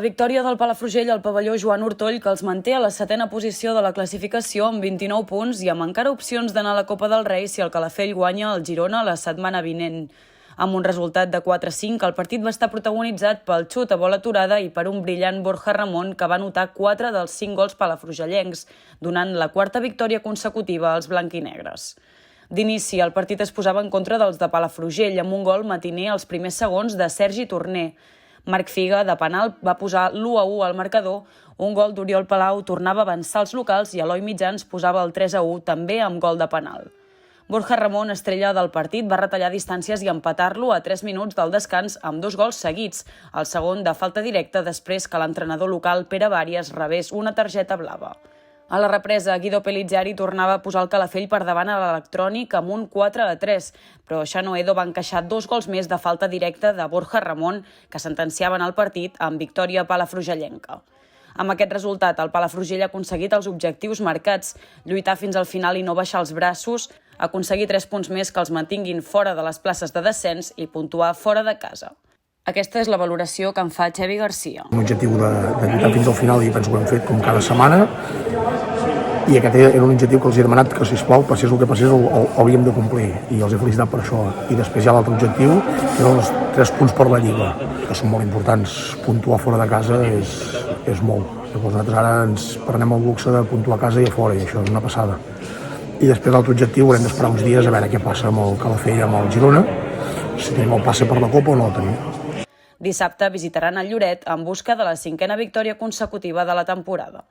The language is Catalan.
Victòria del Palafrugell al pavelló Joan Ortoll, que els manté a la setena posició de la classificació amb 29 punts i amb encara opcions d'anar a la Copa del Rei si el Calafell guanya el Girona la setmana vinent. Amb un resultat de 4-5, el partit va estar protagonitzat pel xut a bola aturada i per un brillant Borja Ramon, que va anotar 4 dels 5 gols palafrugellencs, donant la quarta victòria consecutiva als blanquinegres. D'inici, el partit es posava en contra dels de Palafrugell amb un gol matiner als primers segons de Sergi Torner. Marc Figa, de penal, va posar l'1-1 al marcador. Un gol d'Oriol Palau tornava a avançar els locals i Eloi Mitjans posava el 3-1, també amb gol de penal. Borja Ramon, estrella del partit, va retallar distàncies i empatar-lo a 3 minuts del descans amb 2 gols seguits, el segon de falta directa després que l'entrenador local Pere Vàries rebés una targeta blava. A la represa, Guido Pellizzari tornava a posar el Calafell per davant a l'Electrònic amb un 4-3, però Xanoedo va encaixar 2 gols més de falta directa de Borja Ramon, que sentenciaven el partit amb victòria palafrugellenca. Amb aquest resultat, el Palafrugell ha aconseguit els objectius marcats, lluitar fins al final i no baixar els braços, aconseguir 3 punts més que els mantinguin fora de les places de descens i puntuar fora de casa. Aquesta és la valoració que en fa Xevi Garcia. Un objectiu de lluitar fins al final i penso que ho hem fet com cada setmana, i aquest era un objectiu que els he demanat que, sisplau, passés el que passés, el havíem de complir, i els he felicitat per això. I després hi ha l'altre objectiu, que eren els 3 punts per la Lliga, que són molt importants. Puntuar fora de casa és molt. Llavors nosaltres ara ens prenem el luxe de puntuar a casa i a fora, i això és una passada. I després l'altre objectiu haurem d'esperar uns dies a veure què passa amb el Calafell i amb el Girona, si tenim el passe per la Copa o no el tenim. Dissabte visitaran el Lloret en busca de la 5a victòria consecutiva de la temporada.